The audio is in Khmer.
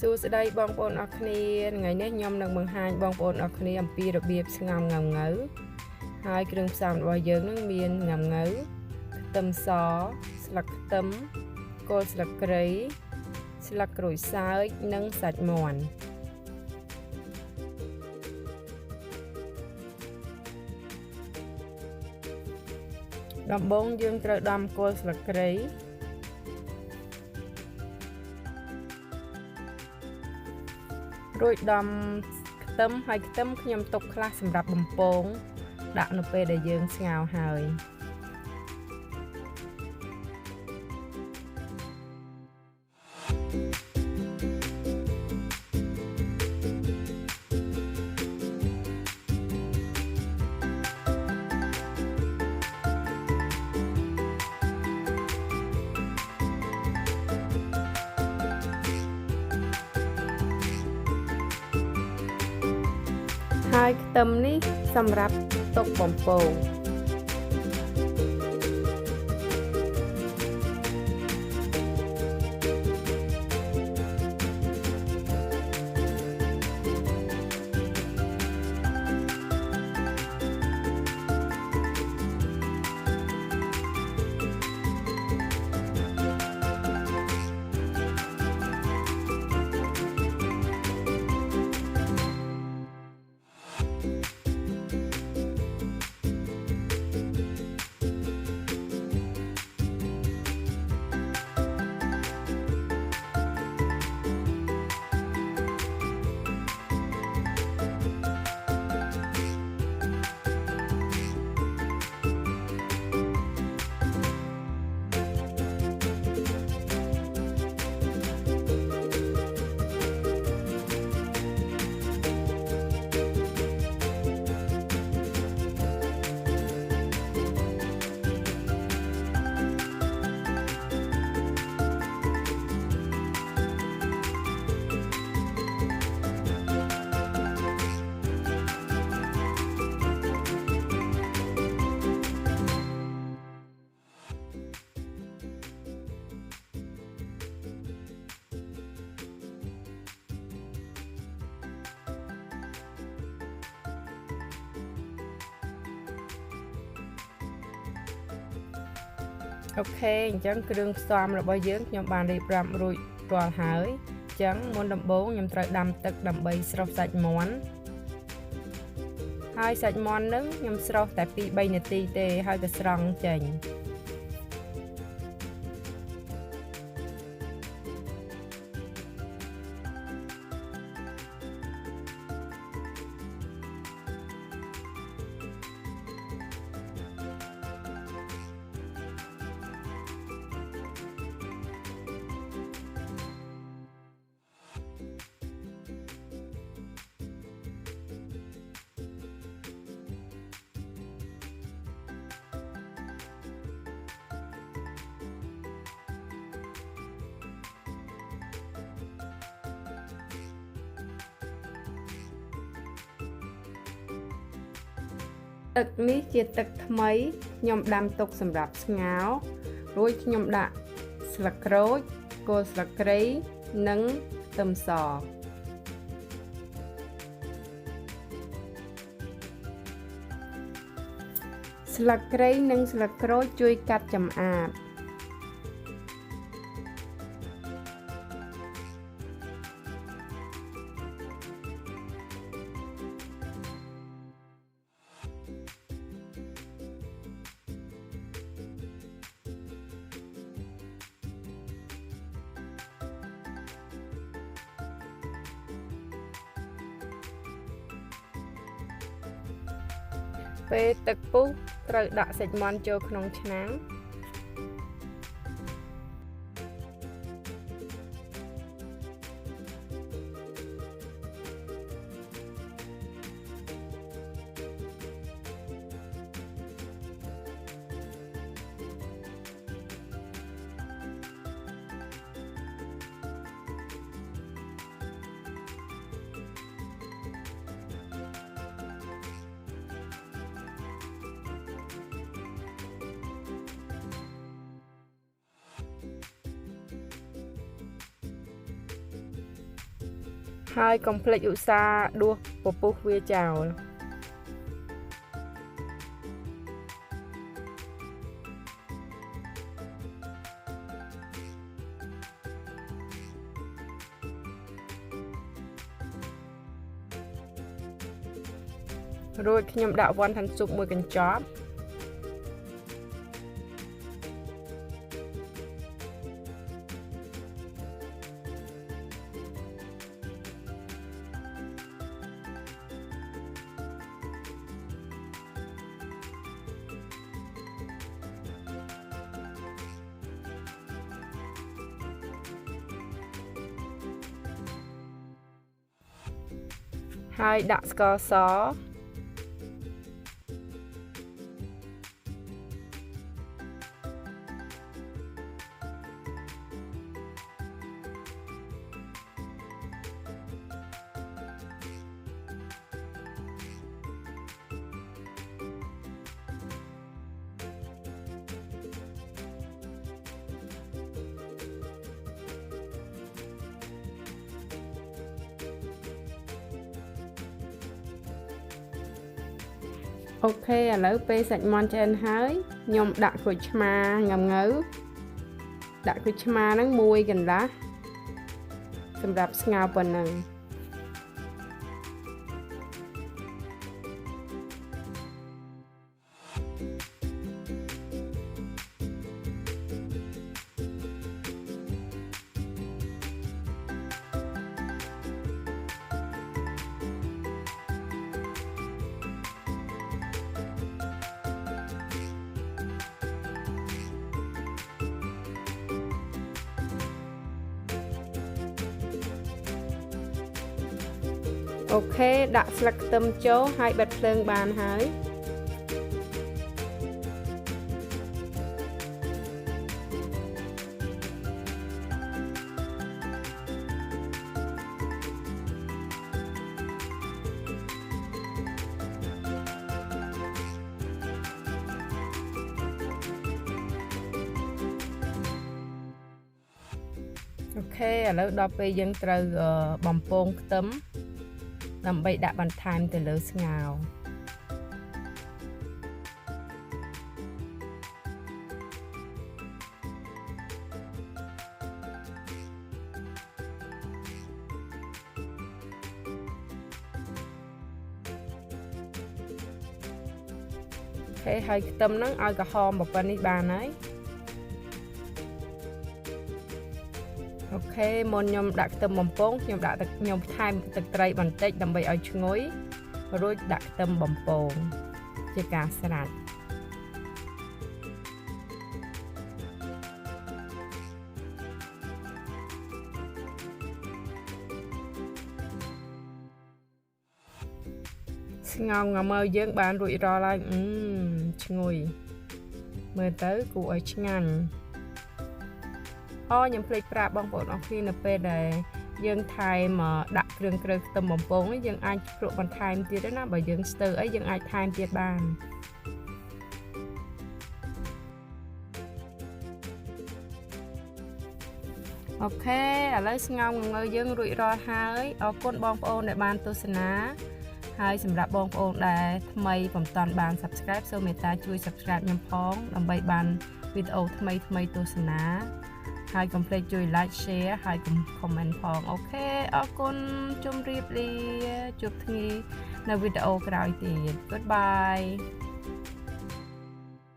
សួស្តីបងប្អូនអរគ្នាថ្ងៃនេះខ្ញុំនឹងបង្ហាញបងប្អូនអរគ្នាអំពីរបៀបស្ងោរងាំង៉ូវហើយគ្រឿងផ្សំរបស់យើងនឹងមានងាំង៉ូវខ្ទឹមសស្លឹកខ្ទឹមគល់ស្លឹកគ្រៃស្លឹកក្រូចសើចនិងសាច់មាន់ដំបូងយើងត្រូវដំគល់ស្លឹកគ្រៃរួចដំខ្ទឹមហើយខ្ទឹមខ្ញុំទុកខ្លះសម្រាប់បំពងដាក់នៅពេលដែលយើងស្ងោរហើយហើយខ្ទឹមនេះសម្រាប់ទុកបំពងអូខេអញ្ចឹងគ្រឿងផ្សំរបស់យើងខ្ញុំបានរៀបរាប់រួចរាល់ហើយអញ្ចឹងមុនដំបូងខ្ញុំត្រូវដាំទឹកដើម្បីស្រុះសាច់មាន់ហើយសាច់មាន់នឹងខ្ញុំស្រុះតែពី3នាទីទេហើយក៏ស្រង់ចេញទឹកនេះជាទឹកថ្មីខ្ញុំដាំទុកសម្រាប់ស្ងោររួចខ្ញុំដាក់ស្លឹកក្រូចគល់ស្លឹកគ្រៃនិងខ្ទឹមសស្លឹកគ្រៃនិងស្លឹកក្រូចជួយកាត់ចម្អាបពេលទឹកពុះត្រូវដាក់សាច់មាន់ចូលក្នុងឆ្នាំង ហើយកុំភ្លេចឧស្សាហ៍ដួសពពុះវាចោលរួចខ្ញុំដាក់វ៉ាន់ថាន់ស៊ុបមួយកញ្ចប់ហើយដាក់ស្ករសអូខេឥឡូវពេលសាច់មាន់ឆ្អិនហើយខ្ញុំដាក់ក្រូចឆ្មាងងៅដាក់ក្រូចឆ្មាហ្នឹងមួយកន្លះសម្រាប់ស្ងោរប៉ុណ្ណឹងអូខេដាក់ស្លឹកខ្ទឹមចូលហើយបិទភ្លើងបានហើយអូខេឥឡូវដល់ពេលយើងត្រូវបំពងខ្ទឹមដើម្បីដាក់បន្ថែមទៅលើស្ងោរហើយខ្ទឹមហ្នឹងឲ្យក្រហមប៉ុណ្ណេះបានហើយអូខេមុនខ្ញុំដាក់ខ្ទឹមបំពងខ្ញុំថែមទឹកត្រីបន្តិចដើម្បីឲ្យឈ្ងុយរួចដាក់ខ្ទឹមបំពងជាការស្រេចស្ងោរមើលយើងបានរួចរាល់ហើយឈ្ងុយមើលទៅគួរឲ្យឆ្ងាញ់ខ្ញុំភ្លេចប្រាប់បងប្អូនអរគ្នានៅពេលដែលយើងថែមដាក់គ្រឿងខ្ទឹមបំពងយើងអាចភ្លក់បន្ថែមទៀតណាបើយើងស្ទើរអីយើងអាចថែមទៀតបានអូខេឥឡូវស្ងោរងងើយើងរួចរាល់ហើយអរគុណបងប្អូនដែលបានទស្សនាហើយសម្រាប់បងប្អូនដែលថ្មីពុំទាន់បាន Subscribe សូមមេត្តាជួយ Subscribe ខ្ញុំផងដើម្បីបានវីដេអូថ្មីទស្សនាហើយកុំភ្លេចជួយ Like Share ហើយកុំ Comment ផងអូខេអរគុណជម្រាបលាជួបគ្នានៅវីដេអូក្រោយទៀត Goodbye